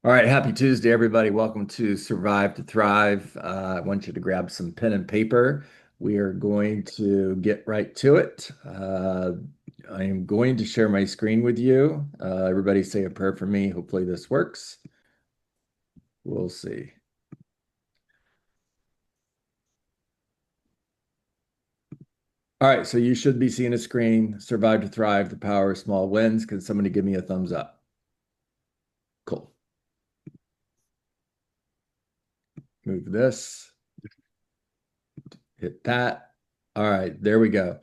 All right, happy Tuesday, everybody. Welcome to Survive to Thrive. I want you to grab some pen and paper. We are going to get right to it. I am going to share my screen with you. Everybody say a prayer for me. Hopefully this works. We'll see. All right, so you should be seeing a screen. Survive to Thrive, the power of small wins. Can somebody give me a thumbs up? Cool. Move this, hit that. All right, there we go.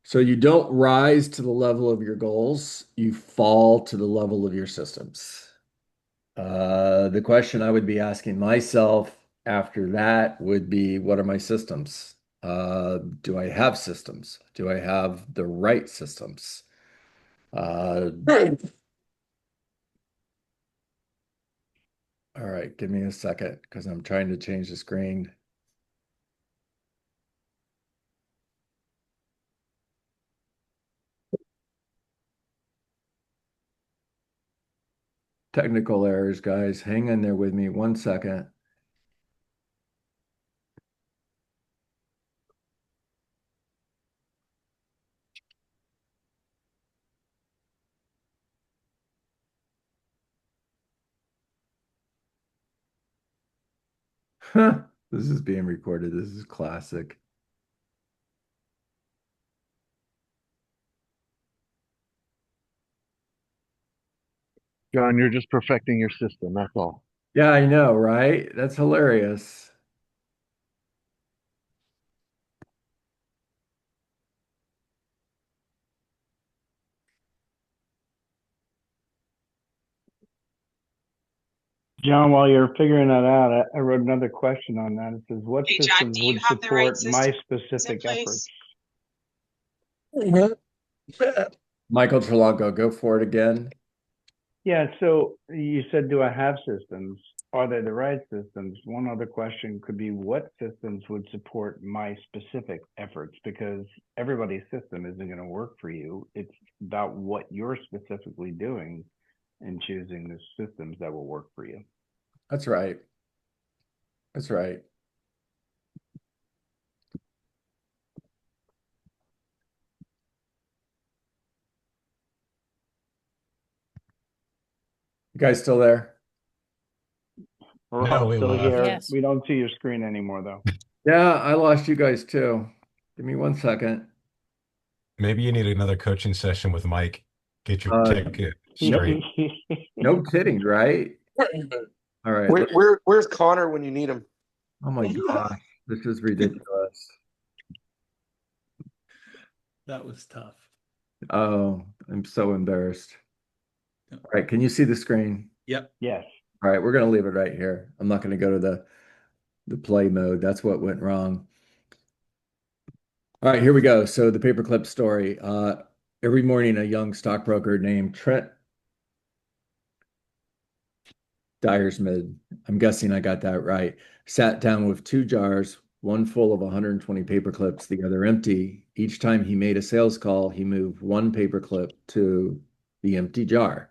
So you don't rise to the level of your goals, you fall to the level of your systems. The question I would be asking myself after that would be, what are my systems? Do I have systems? Do I have the right systems? Uh, all right, give me a second because I'm trying to change the screen. Technical errors, guys. Hang in there with me 1 second. This is being recorded. This is classic. John, you're just perfecting your system. That's all. Yeah, I know, right? That's hilarious. John, while you're figuring that out, I wrote another question on that. It says, what Hey, John, systems do you would have the right support my systems in specific efforts? place? Michael Trelanco, go for it again. Yeah, so you said, do I have systems? Are they the right systems? One other question could be, what systems would support my specific efforts? Because everybody's system isn't going to work for you. It's about what you're specifically doing and choosing the systems that will work for you. That's right. That's right. You guys still there? We're No, all we still left. here. Yes. We don't see your screen anymore, though. Yeah, I lost you guys too. Give me 1 second. Maybe you need another coaching session with Mike. Get your Uh, ticket no, straight. no kidding, right? All right. Where's Connor when you need him? Oh my gosh, this is ridiculous. That was tough. Oh, I'm so embarrassed. All right, can you see the screen? Yep. Yes. All right, we're gonna leave it right here. I'm not gonna go to the play mode. That's what went wrong. All right, here we go. So the paperclip story. Every morning, a young stockbroker named Trent Dyersmid, I'm guessing I got that right, sat down with two jars, one full of 120 paper clips, the other empty. Each time he made a sales call, he moved one paper clip to the empty jar.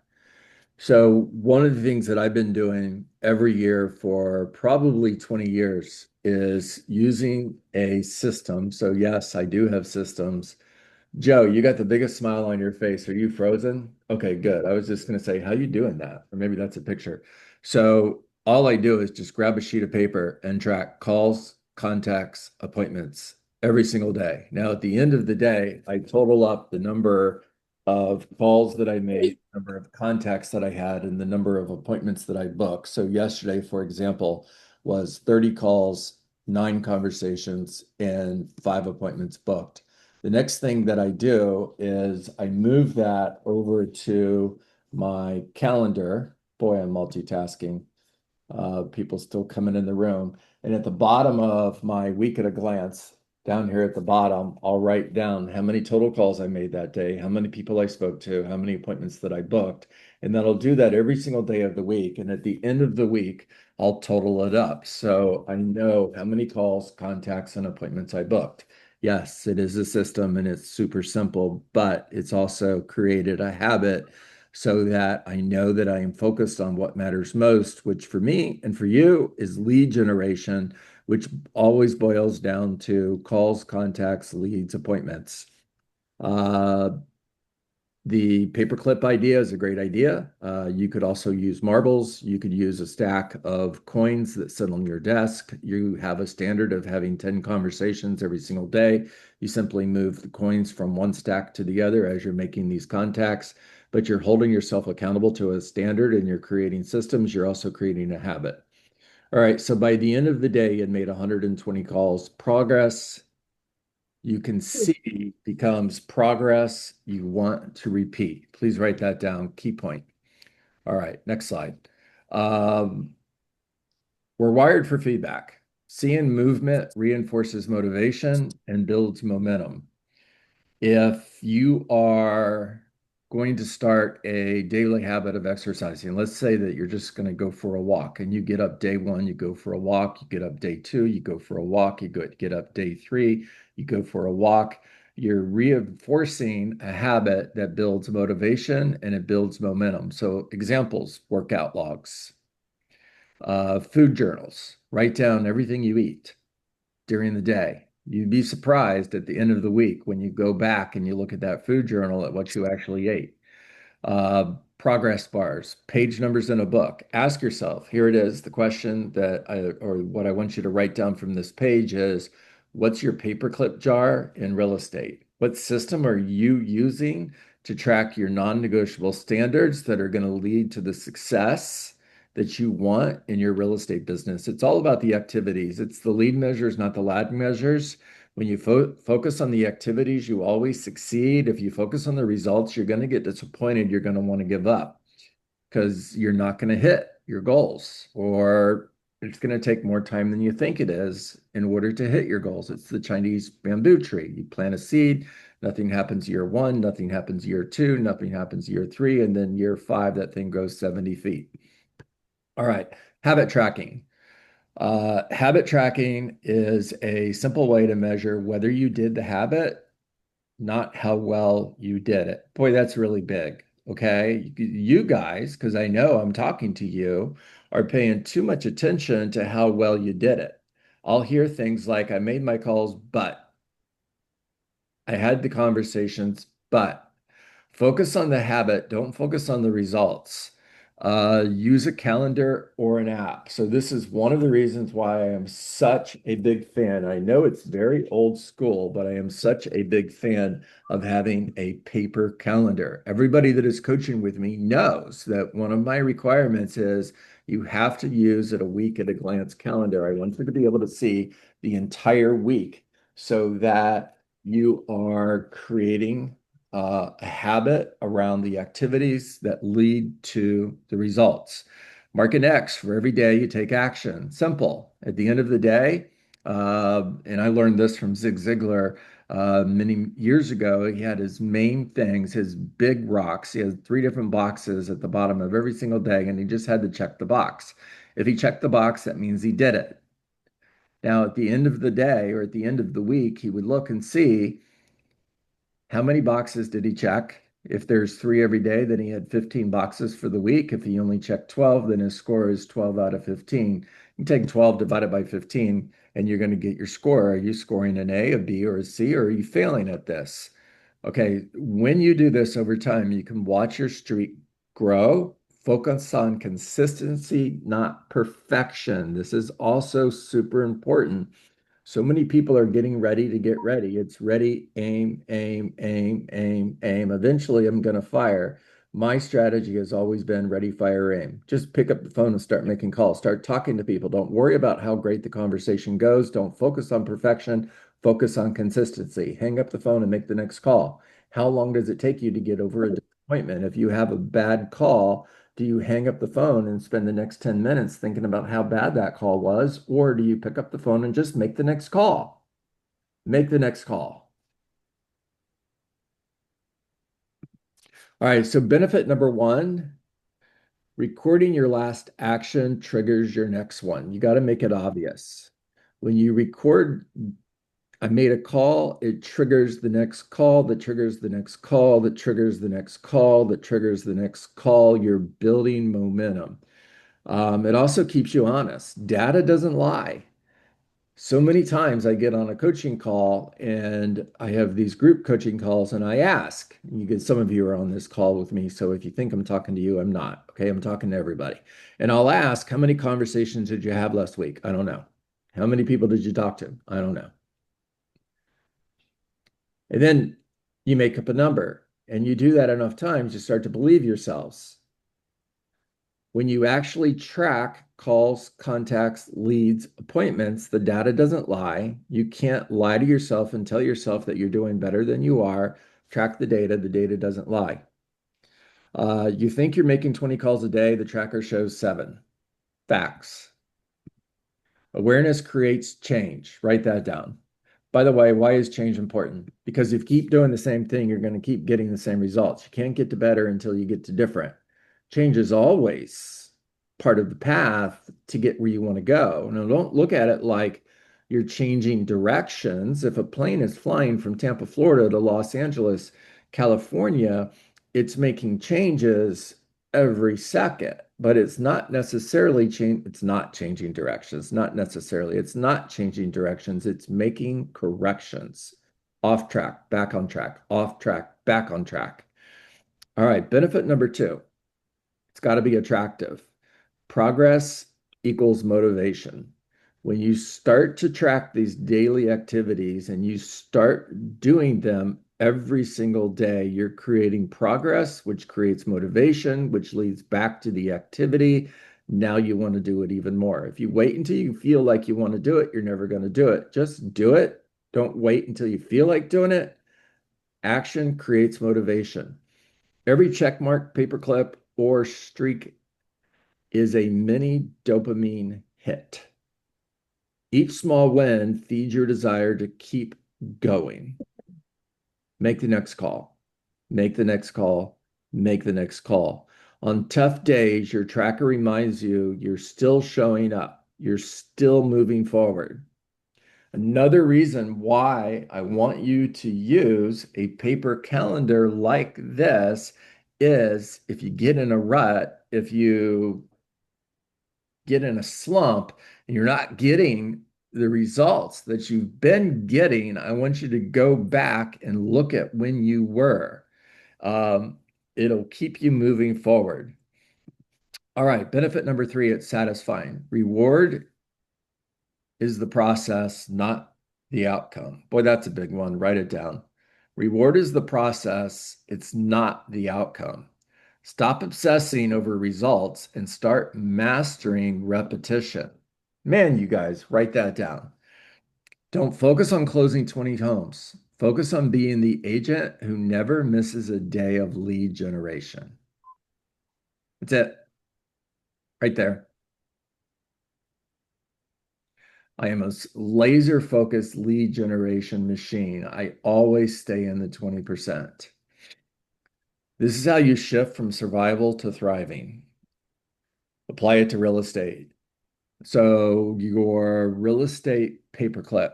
So, one of the things that I've been doing every year for probably 20 years is using a system. So, yes, I do have systems. Joe, you got the biggest smile on your face. Are you frozen? Okay, good. I was just going to say, how you doing that? Or maybe that's a picture. So all I do is just grab a sheet of paper and track calls, contacts, appointments every single day. Now, at the end of the day, I total up the number of calls that I made, number of contacts that I had, and the number of appointments that I booked. So yesterday, for example, was 30 calls, 9 conversations, and 5 appointments booked. The next thing that I do is I move that over to my calendar. Boy, I'm multitasking. People still coming in the room. And at the bottom of my week at a glance, down here at the bottom, I'll write down how many total calls I made that day, how many people I spoke to, how many appointments that I booked. And then I'll do that every single day of the week. And at the end of the week, I'll total it up. So I know how many calls, contacts, and appointments I booked. Yes, it is a system and it's super simple, but it's also created a habit so that I know that I am focused on what matters most, which for me and for you is lead generation, which always boils down to calls, contacts, leads, appointments. Uh, the paperclip idea is a great idea. You could also use marbles. You could use a stack of coins that sit on your desk. You have a standard of having 10 conversations every single day. You simply move the coins from one stack to the other as you're making these contacts, but you're holding yourself accountable to a standard and you're creating systems. You're also creating a habit. All right, so by the end of the day, you had made 120 calls. Progress, you can see, becomes progress you want to repeat. Please write that down. Key point. All right, next slide. Um, we're wired for feedback. Seeing movement reinforces motivation and builds momentum. If you are going to start a daily habit of exercising, let's say that you're just going to go for a walk and you get up day one, you go for a walk, you get up day two, you go for a walk, get up day three, you go for a walk. You're reinforcing a habit that builds motivation and it builds momentum. So examples, workout logs, food journals, write down everything you eat during the day. You'd be surprised at the end of the week when you go back and you look at that food journal at what you actually ate. Progress bars, page numbers in a book. Ask yourself, here it is. The question or what I want you to write down from this page is, what's your paperclip jar in real estate? What system are you using to track your non-negotiable standards that are going to lead to the success that you want in your real estate business? It's all about the activities. It's the lead measures, not the lag measures. When you focus on the activities, you always succeed. If you focus on the results, you're going to get disappointed. You're going to want to give up because you're not going to hit your goals, or it's going to take more time than you think it is in order to hit your goals. It's the Chinese bamboo tree. You plant a seed, nothing happens year one, nothing happens year two, nothing happens year three, and then year five, that thing goes 70 feet. All right, habit tracking. Habit tracking is a simple way to measure whether you did the habit, not how well you did it. Boy, that's really big. Okay. You guys, because I know I'm talking to you, are paying too much attention to how well you did it. I'll hear things like, I made my calls, but I had the conversations, but focus on the habit, don't focus on the results. Use a calendar or an app. So this is one of the reasons why I am such a big fan. I know it's very old school, but I am such a big fan of having a paper calendar. Everybody that is coaching with me knows that one of my requirements is you have to use it a week at a glance calendar. I want you to be able to see the entire week so that you are creating a habit around the activities that lead to the results. Mark an X for every day you take action. Simple. At the end of the day, and I learned this from Zig Ziglar many years ago. He had his main things, his big rocks. He had 3 different boxes at the bottom of every single day, and he just had to check the box. If he checked the box, that means he did it. Now, at the end of the day or at the end of the week, he would look and see how many boxes did he check? If there's 3 every day, then he had 15 boxes for the week. If he only checked 12, then his score is 12 out of 15. You take 12 divided by 15, and you're going to get your score. Are you scoring an A, a B, or a C, or are you failing at this? Okay, when you do this over time, you can watch your streak grow. Focus on consistency, not perfection. This is also super important. So many people are getting ready to get ready. It's ready, aim, aim, aim, aim, aim. Eventually, I'm going to fire. My strategy has always been ready, fire, aim. Just pick up the phone and start making calls. Start talking to people. Don't worry about how great the conversation goes. Don't focus on perfection. Focus on consistency. Hang up the phone and make the next call. How long does it take you to get over a disappointment? If you have a bad call, do you hang up the phone and spend the next 10 minutes thinking about how bad that call was? Or do you pick up the phone and just make the next call? Make the next call. All right, so benefit number 1, recording your last action triggers your next one. You got to make it obvious. When you record I made a call, it triggers the next call, that triggers the next call, that triggers the next call, that triggers the next call. You're building momentum. It also keeps you honest. Data doesn't lie. So many times I get on a coaching call and I have these group coaching calls and I ask, you get some of you are on this call with me. So if you think I'm talking to you, I'm not. Okay. I'm talking to everybody. And I'll ask, how many conversations did you have last week? I don't know. How many people did you talk to? I don't know. And then you make up a number and you do that enough times, you start to believe yourselves. When you actually track calls, contacts, leads, appointments, the data doesn't lie. You can't lie to yourself and tell yourself that you're doing better than you are. Track the data doesn't lie. You think you're making 20 calls a day, the tracker shows 7. Facts. Awareness creates change. Write that down. By the way, why is change important? Because if you keep doing the same thing, you're going to keep getting the same results. You can't get to better until you get to different. Change is always part of the path to get where you want to go. Now, don't look at it like you're changing directions. If a plane is flying from Tampa, Florida to Los Angeles, California, it's making changes every second, but it's not necessarily it's not changing directions, not necessarily. It's not changing directions, it's making corrections. Off track, back on track, off track, back on track. All right, benefit number 2. It's got to be attractive. Progress equals motivation. When you start to track these daily activities and you start doing them every single day, you're creating progress, which creates motivation, which leads back to the activity. Now you want to do it even more. If you wait until you feel like you want to do it, you're never going to do it. Just do it. Don't wait until you feel like doing it. Action creates motivation. Every checkmark, paperclip, or streak is a mini dopamine hit. Each small win feeds your desire to keep going. Make the next call. Make the next call. Make the next call. On tough days, your tracker reminds you you're still showing up. You're still moving forward. Another reason why I want you to use a paper calendar like this is if you get in a rut, if you get in a slump and you're not getting the results that you've been getting, I want you to go back and look at when you were. It'll keep you moving forward. All right, benefit number 3, it's satisfying. Reward is the process, not the outcome. Boy, that's a big one. Write it down. Reward is the process, it's not the outcome. Stop obsessing over results and start mastering repetition. Man, you guys, write that down. Don't focus on closing 20 homes. Focus on being the agent who never misses a day of lead generation. That's it. Right there. I am a laser focused lead generation machine. I always stay in the 20%. This is how you shift from survival to thriving. Apply it to real estate. So your real estate paperclip.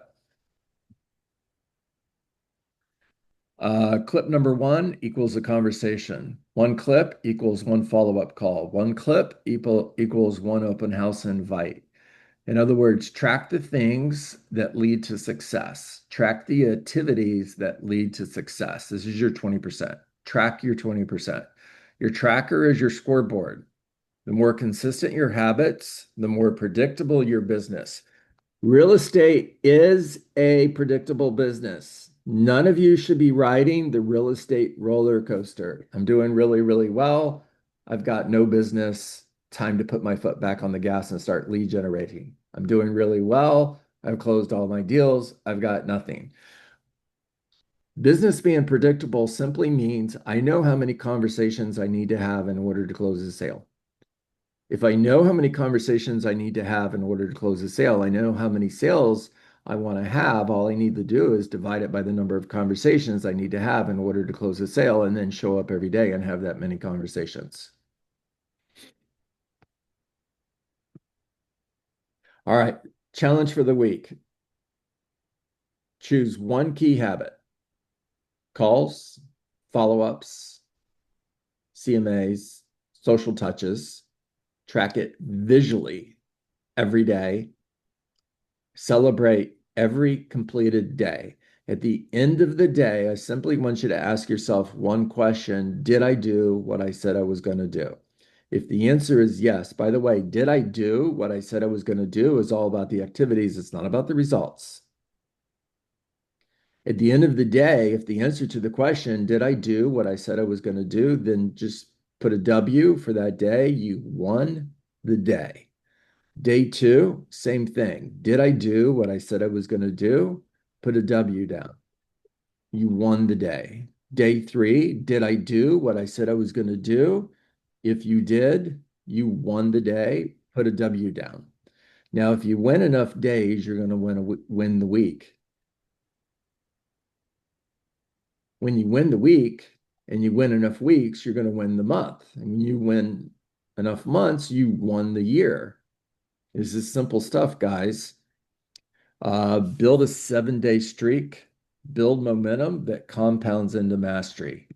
Clip number 1 equals a conversation. 1 clip equals 1 follow-up call. 1 clip equals 1 open house invite. In other words, track the things that lead to success. Track the activities that lead to success. This is your 20%. Track your 20%. Your tracker is your scoreboard. The more consistent your habits, the more predictable your business. Real estate is a predictable business. None of you should be riding the real estate roller coaster. I'm doing really, really well. I've got no business. Time to put my foot back on the gas and start lead generating. I'm doing really well. I've closed all my deals. I've got nothing. Business being predictable simply means I know how many conversations I need to have in order to close a sale. If I know how many conversations I need to have in order to close a sale, I know how many sales I want to have. All I need to do is divide it by the number of conversations I need to have in order to close a sale and then show up every day and have that many conversations. All right, challenge for the week. Choose one key habit: calls, follow-ups, CMAs, social touches. Track it visually every day. Celebrate every completed day. At the end of the day, I simply want you to ask yourself one question: did I do what I said I was going to do? If the answer is yes, by the way, did I do what I said I was going to do is all about the activities. It's not about the results. At the end of the day, if the answer to the question, did I do what I said I was going to do, then just put a W for that day. You won the day. Day two, same thing. Did I do what I said I was going to do? Put a W down. You won the day. Day three, did I do what I said I was going to do? If you did, you won the day. Put a W down. Now, if you win enough days, you're going to win the week. When you win the week and you win enough weeks, you're going to win the month. And when you win enough months, you won the year. This is simple stuff, guys. Build a 7-day streak, build momentum that compounds into mastery.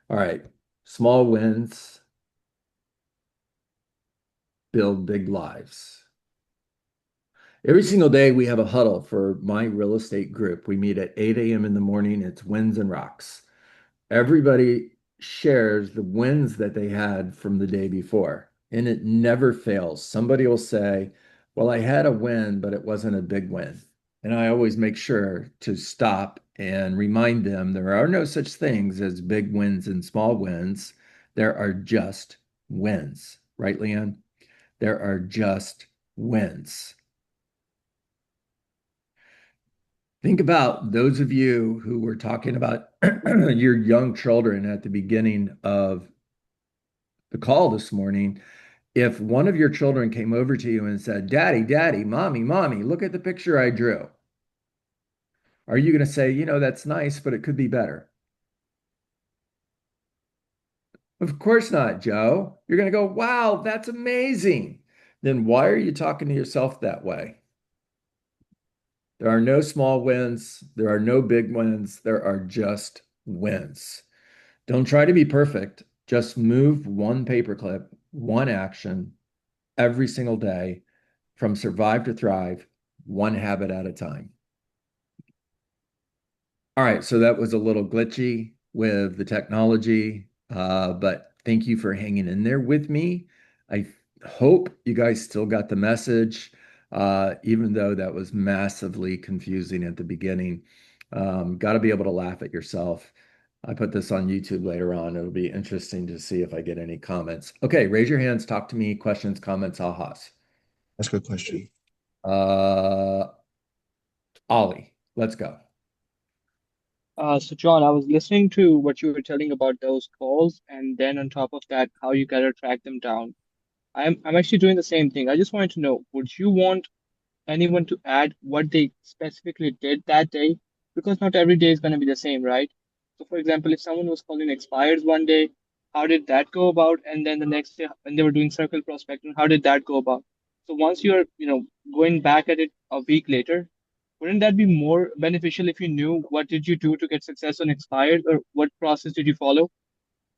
All right, small wins build big lives. Every single day we have a huddle for my real estate group. We meet at 8 a.m. in the morning. It's Wins and Rocks. Everybody shares the wins that they had from the day before, and it never fails. Somebody will say, well, I had a win, but it wasn't a big win. And I always make sure to stop and remind them there are no such things as big wins and small wins. There are just wins, right, Leanne? There are just wins. Think about those of you who were talking about your young children at the beginning of the call this morning. If one of your children came over to you and said, Daddy, Daddy, Mommy, Mommy, look at the picture I drew. Are you going to say, that's nice, but it could be better? Of course not, Joe. You're going to go, wow, that's amazing. Then why are you talking to yourself that way? There are no small wins. There are no big wins. There are just wins. Don't try to be perfect. Just move one paperclip, one action every single day from survive to thrive, one habit at a time. All right, so that was a little glitchy with the technology, but thank you for hanging in there with me. I hope you guys still got the message, even though that was massively confusing at the beginning. Got to be able to laugh at yourself. I put this on YouTube later on. It'll be interesting to see if I get any comments. Okay, raise your hands, talk to me, questions, comments, ahas. That's a good question. Ollie, let's go. So John, I was listening to what you were telling about those calls, and then on top of that, how you gotta track them down. I'm actually doing the same thing. I just wanted to know, would you want anyone to add what they specifically did that day? Because not every day is gonna be the same, right? So for example, if someone was calling expires one day, how did that go about? And then the next day when they were doing circle prospecting, how did that go about? So once you're, going back at it a week later, wouldn't that be more beneficial if you knew what did you do to get success on expired, or what process did you follow?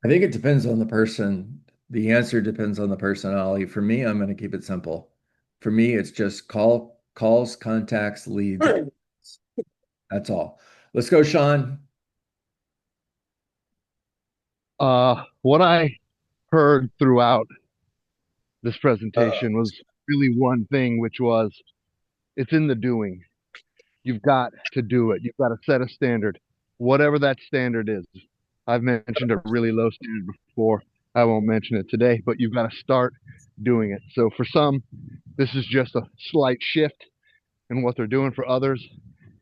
I think it depends on the person. The answer depends on the personality. For me, I'm going to keep it simple. For me, it's just calls, contacts, leads. That's all. Let's go, Sean. What I heard throughout this presentation was really one thing, which was it's in the doing. You've got to do it. You've got to set a standard, whatever that standard is. I've mentioned a really low standard before. I won't mention it today, but you've got to start doing it. So for some, this is just a slight shift in what they're doing. For others,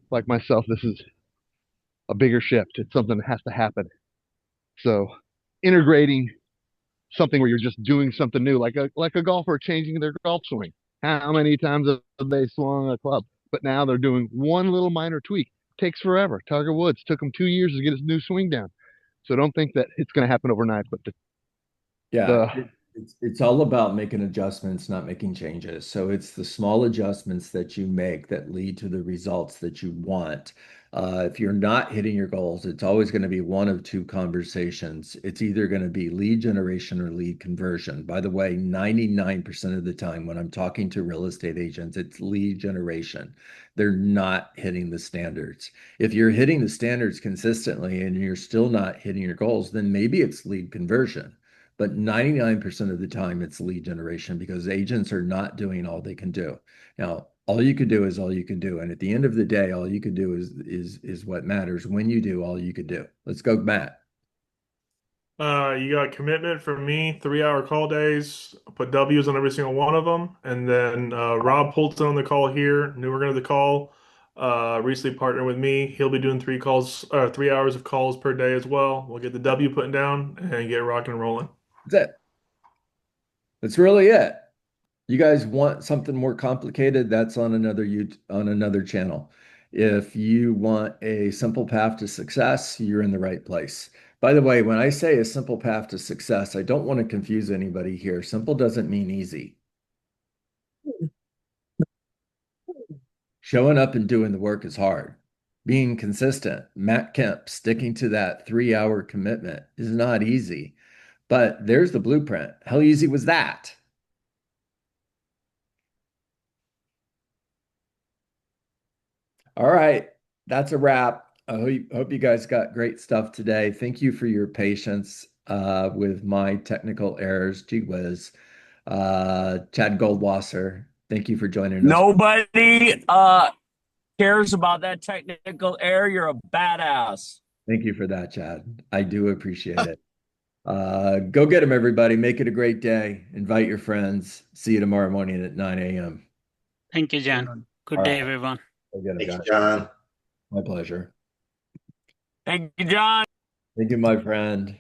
like myself, this is a bigger shift. It's something that has to happen. So integrating something where you're just doing something new, like a golfer changing their golf swing. How many times have they swung a club? But now they're doing one little minor tweak. Takes forever. Tiger Woods took him 2 years to get his new swing down. So don't think that it's going to happen overnight. But Yeah, the It's all about making adjustments, not making changes. So it's the small adjustments that you make that lead to the results that you want. If you're not hitting your goals, it's always going to be one of two conversations. It's either going to be lead generation or lead conversion. By the way, 99% of the time when I'm talking to real estate agents, it's lead generation. They're not hitting the standards. If you're hitting the standards consistently and you're still not hitting your goals, then maybe it's lead conversion. But 99% of the time, it's lead generation because agents are not doing all they can do. Now, all you could do is all you can do. And at the end of the day, all you could do is what matters when you do all you could do. Let's go, Matt. You got commitment from me, 3 hour call days. I'll put W's on every single one of them. And then Rob Poulton on the call here, new organ of the call. Recently partnered with me. He'll be doing 3 hours of calls per day as well. We'll get the W putting down and get rocking and rolling. That's it. That's really it. You guys want something more complicated? That's on another channel. If you want a simple path to success, you're in the right place. By the way, when I say a simple path to success, I don't want to confuse anybody here. Simple doesn't mean easy. Showing up and doing the work is hard. Being consistent, Matt Kemp sticking to that 3 hour commitment is not easy. But there's the blueprint. How easy was that? All right, that's a wrap. I hope you guys got great stuff today. Thank you for your patience with my technical errors. Gee whiz. Chad Goldwasser, thank you for joining us. Nobody cares about that technical error. You're a badass. Thank you for that, Chad. I do appreciate it. Go get them, everybody. Make it a great day. Invite your friends. See you tomorrow morning at 9 a.m. Thank you, John. Good All day, right. everyone. Go get 'em, Thank you, guys. John. My pleasure. Thank you, John. Thank you, my friend.